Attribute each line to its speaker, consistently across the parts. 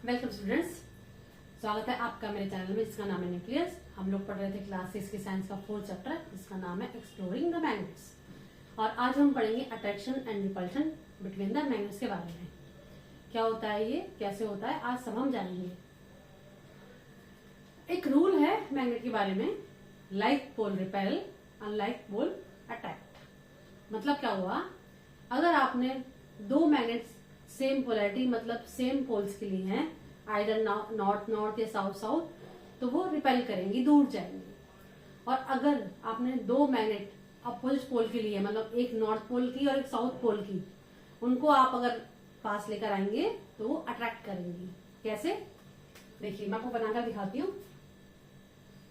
Speaker 1: Welcome students, स्वागत है आपका मेरे चैनल में जिसका नाम है न्यूक्लियस। हम लोग पढ़ रहे थे क्लास 6 की साइंस का 4th चैप्टर जिसका नाम है एक्सप्लोरिंग द मैग्नेट्स। और आज हम पढ़ेंगे attraction and repulsion between the magnets के बारे में। क्या होता है ये, कैसे होता है, आज सब हम जानेंगे। एक रूल है मैग्नेट के बारे में, like pole repel unlike pole attract. मतलब क्या हुआ, अगर आपने दो मैग्नेट्स सेम पोलैरिटी मतलब सेम पोल्स के लिए हैं, आइदर नॉर्थ नॉर्थ या साउथ साउथ, तो वो रिपेल करेंगी, दूर जाएंगी। और अगर आपने दो मैग्नेट अपोजिट पोल के लिए मतलब एक नॉर्थ पोल की और एक साउथ पोल की, उनको आप अगर पास लेकर आएंगे तो वो अट्रैक्ट करेंगी। कैसे, देखिए मैं आपको बनाकर दिखाती हूँ।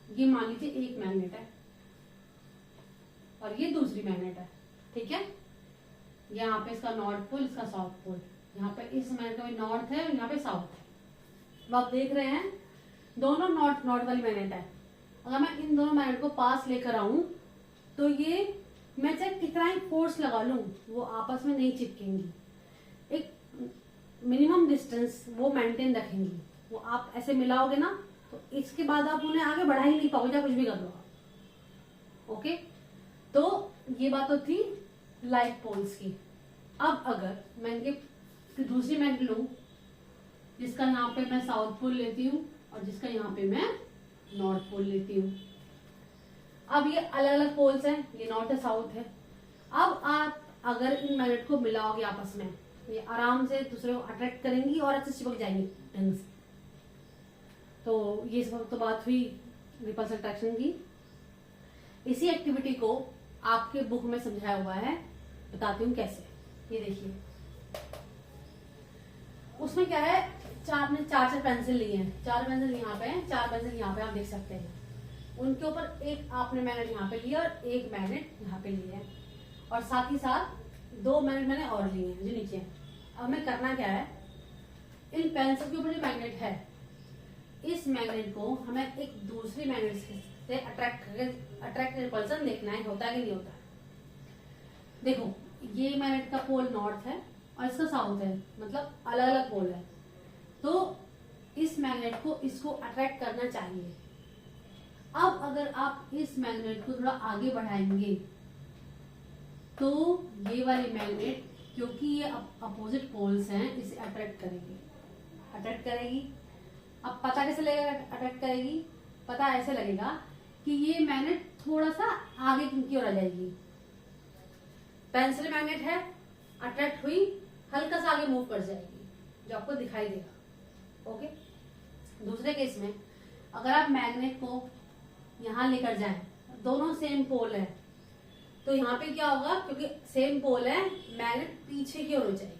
Speaker 1: ये मान लीजिए एक मैग्नेट है और ये दूसरी मैग्नेट है, ठीक है। यहाँ पे इसका नॉर्थ पोल, इसका साउथ पोल, यहाँ पे इस मैग्नेट का नॉर्थ है और यहाँ पे साउथ है। तो आप देख रहे हैं दोनों नॉर्थ वाली मैग्नेट है। अगर मैं इन दोनों मैग्नेट को पास लेकर आऊं तो ये मैं चाहे कितना ही फोर्स लगा लूं वो आपस में नहीं चिपकेंगी। एक मिनिमम डिस्टेंस वो मेंटेन रखेंगी। वो आप ऐसे मिलाओगे ना तो इसके बाद आप उन्हें आगे बढ़ा ही नहीं पाओगे, या कुछ भी कर लो। ओके, तो ये बात तो थी लाइक पोल्स की। अब अगर मैं इनके दूसरी मैग्नेट लूं जिसका यहाँ पे मैं साउथ पोल लेती हूँ और जिसका यहाँ पे मैं नॉर्थ पोल लेती हूँ। अब ये अलग अलग पोल्स हैं, ये नॉर्थ है साउथ है। अब आप अगर इन मैग्नेट को मिलाओगे आपस में, ये आराम से दूसरे को अट्रैक्ट करेंगी और अच्छे चिपक जाएंगी ढंग से। तो ये सब तो बात हुई रिपल्सन अट्रैक्शन की। इसी एक्टिविटी को आपके बुक में समझाया हुआ है, बताती हूँ कैसे। ये देखिए, उसमें क्या है, आपने चार पेंसिल लिए हैं। चार पेंसिल यहाँ पे हैं, चार पेंसिल यहाँ पे आप देख सकते हैं। उनके ऊपर एक आपने मैग्नेट यहाँ पे लिया और एक मैग्नेट यहाँ पे लिया है, और साथ ही साथ दो मैग्नेट मैंने और लिए हैं जो नीचे हैं। अब हमें करना क्या है, इन पेंसिल के ऊपर जो मैग्नेट है, इस मैग्नेट को हमें एक दूसरी मैग्नेट से अट्रैक्ट रिपल्सन देखना है, होता है कि नहीं होता है। देखो, ये मैग्नेट का पोल नॉर्थ है और इसका साउथ है, मतलब अलग अलग पोल है। तो इस मैग्नेट को इसको अट्रैक्ट करना चाहिए। अब अगर आप इस मैग्नेट को थोड़ा आगे बढ़ाएंगे तो ये वाली मैग्नेट, क्योंकि ये अपोजिट पोल्स हैं, इसे अट्रैक्ट करेगी। अब पता कैसे लगेगा अट्रैक्ट करेगी? पता ऐसे लगेगा कि ये मैग्नेट थोड़ा सा आगे की ओर आ जाएगी। पेंसिल मैग्नेट है, अट्रैक्ट हुई, हल्का सा आगे मूव कर जाएगी, जो आपको दिखाई देगा। ओके, दूसरे केस में अगर आप मैग्नेट को यहां लेकर जाएं, दोनों सेम पोल है, तो यहाँ पे क्या होगा, क्योंकि सेम पोल है, मैग्नेट पीछे की ओर हो जाएगी।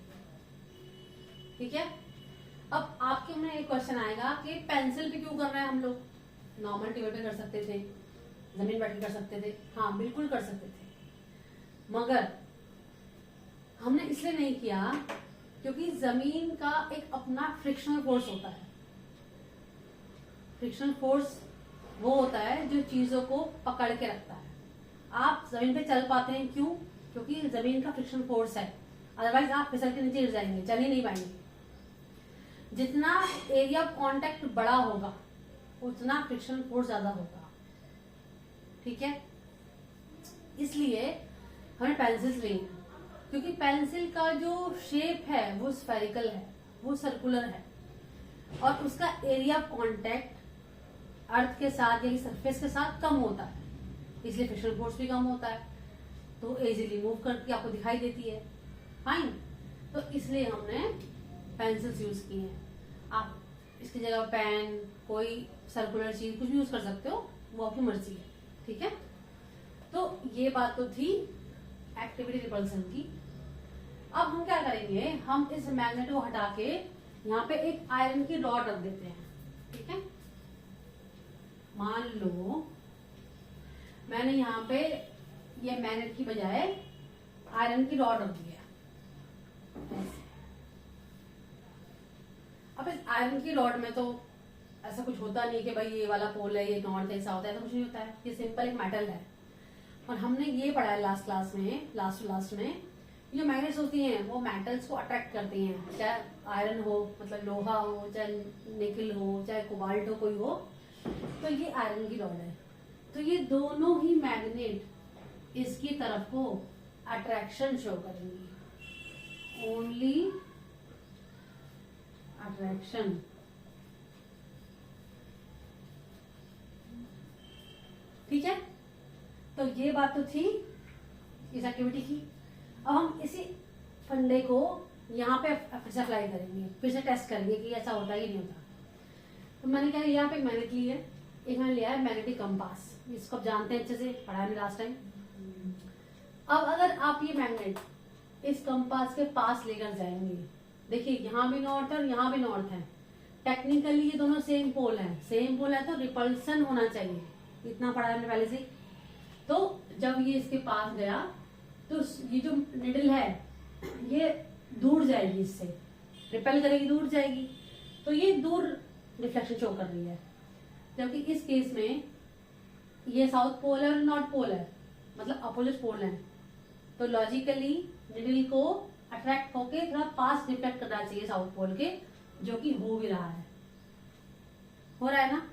Speaker 1: ठीक है। अब आपके में एक क्वेश्चन आएगा कि पेंसिल पे क्यों कर रहे हैं हम लोग? नॉर्मल टेबल पे कर सकते थे, जमीन बैठ कर सकते थे, हाँ बिल्कुल कर सकते थे, मगर हमने इसलिए नहीं किया क्योंकि जमीन का एक अपना फ्रिक्शनल फोर्स होता है। फ्रिक्शनल फोर्स वो होता है जो चीजों को पकड़ के रखता है। आप जमीन पे चल पाते हैं, क्यों? क्योंकि जमीन का फ्रिक्शनल फोर्स है, अदरवाइज आप फिसल के नीचे गिर जाएंगे, चल ही नहीं पाएंगे। जितना एरिया ऑफ कांटेक्ट बड़ा होगा उतना फ्रिक्शनल फोर्स ज्यादा होगा। ठीक है, इसलिए हमें पेंसिल्स लेनी है, क्योंकि पेंसिल का जो शेप है वो स्फेरिकल है, वो सर्कुलर है, और उसका एरिया ऑफ कांटेक्ट अर्थ के साथ या सरफेस के साथ कम होता है, इसलिए फ्रिक्शनल फोर्स भी कम होता है, तो इजीली मूव करके आपको दिखाई देती है। फाइन, तो इसलिए हमने पेंसिल्स यूज की हैं। आप इसकी जगह पेन, कोई सर्कुलर चीज कुछ भी यूज कर सकते हो, वो आपकी मर्जी है। ठीक है, तो ये बात तो थी एक्टिविटी रिपल्सन की। अब हम क्या करेंगे, हम इस मैग्नेट को हटा के यहाँ पे एक आयरन की रॉड रख देते हैं। ठीक है, मान लो मैंने यहाँ पे ये मैग्नेट की बजाय आयरन की रॉड रख दिया ऐसे। अब इस आयरन की रॉड में तो ऐसा कुछ होता नहीं कि भाई ये वाला पोल है, ये नॉर्थ है, साउथ है, ऐसा कुछ नहीं होता है। ये सिंपल एक मेटल है। और हमने ये पढ़ा है लास्ट क्लास में, लास्ट में जो मैग्नेट्स होती हैं वो मेटल्स को अट्रैक्ट करती हैं, चाहे आयरन हो, मतलब लोहा हो, चाहे निकल हो, चाहे कोबाल्ट हो, कोई हो। तो ये आयरन की रॉड है, तो ये दोनों ही मैग्नेट इसकी तरफ को अट्रैक्शन शो करेंगी, ओनली अट्रैक्शन। ठीक है, तो ये बात तो थी इस एक्टिविटी की। अब हम इसी फंडे को यहाँ पे फिर से अप्लाई करेंगे, फिर से टेस्ट करेंगे कि ऐसा होता है कि नहीं होता। तो मैंने क्या यहाँ पे एक मैग्नेट ली है, एक मैंने लिया है मैग्नेटिक कंपास, इसको आप जानते हैं अच्छे से, पढ़ा है लास्ट टाइम। अब अगर आप ये मैग्नेट इस कंपास के पास लेकर जाएंगे, देखिए यहाँ भी नॉर्थ है और यहाँ भी नॉर्थ है, टेक्निकली ये दोनों सेम पोल है, सेम पोल है तो रिपल्सन होना चाहिए, इतना पढ़ा है हमने पहले से। तो जब ये इसके पास गया तो ये जो निडल है ये दूर जाएगी, इससे रिपेल करेगी, दूर जाएगी, तो ये दूर रिफ्लेक्शन शो कर रही है। जबकि इस केस में ये साउथ पोल है और नॉर्थ पोल है, मतलब अपोजिट पोल है, तो लॉजिकली निडल को अट्रैक्ट होके थोड़ा पास रिफ्लेक्ट करना चाहिए साउथ पोल के, जो कि हो भी रहा है, हो रहा है ना।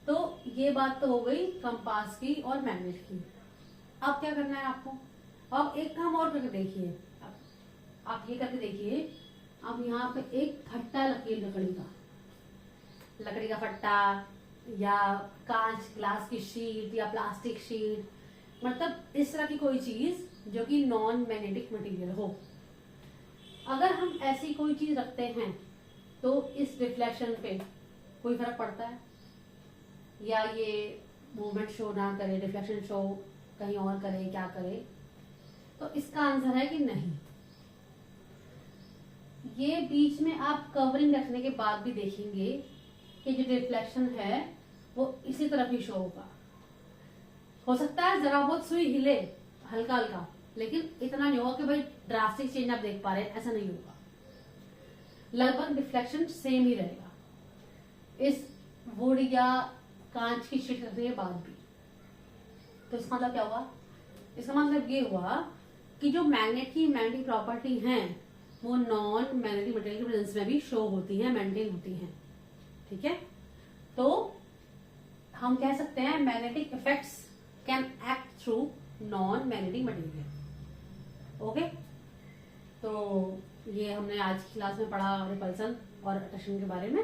Speaker 1: तो ये बात तो हो गई कंपास की और मैग्नेट की। अब क्या करना है आपको, अब एक काम और करके देखिए, आप ये करके देखिए, अब यहाँ पे एक फट्टा रखिए लकड़ी का फट्टा, या कांच ग्लास की शीट या प्लास्टिक शीट, मतलब इस तरह की कोई चीज जो कि नॉन मैग्नेटिक मटेरियल हो। अगर हम ऐसी कोई चीज रखते हैं तो इस रिफ्लेक्शन पे कोई फर्क पड़ता है, या ये मूवमेंट शो ना करे, रिफ्लेक्शन शो कहीं और करे, क्या करे? तो इसका आंसर है कि नहीं। ये बीच में आप कवरिंग रखने के बाद भी देखेंगे कि जो रिफ्लेक्शन है वो इसी तरफ ही शो होगा। हो सकता है जरा बहुत सुई हिले हल्का हल्का, लेकिन इतना नहीं होगा कि भाई ड्रास्टिक चेंज आप देख पा रहे हैं, ऐसा नहीं होगा। लगभग रिफ्लेक्शन सेम ही रहेगा इस वुड या कांच की शीट रखने के बाद भी। तो इसका मतलब क्या हुआ? इसका मतलब ये हुआ कि जो मैग्नेट की मैग्नेटिक प्रॉपर्टी हैं वो नॉन मैग्नेटिक मटेरियल की प्रेजेंस में भी शो होती हैं, मेंटेन होती हैं। ठीक है, तो हम कह सकते हैं magnetic effects can act through non magnetic material. Okay, तो ये हमने आज की क्लास में पढ़ा रिपल्सन और अट्रैक्शन के बारे में,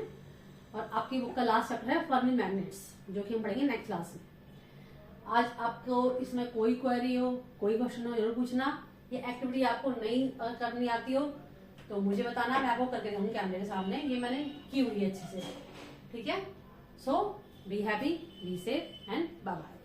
Speaker 1: और आपकी बुक का लास्ट चैप्टर है फर्मी मैग्नेट्स, जो कि हम पढ़ेंगे नेक्स्ट क्लास में। आज आपको इसमें कोई क्वेरी हो, कोई क्वेश्चन हो, जरूर पूछना। ये एक्टिविटी आपको नहीं करनी आती हो तो मुझे बताना, मैं आपको करके दूंगी कैमरे के सामने। ये मैंने की हुई है अच्छे से। ठीक है, so be happy, be safe and bye bye.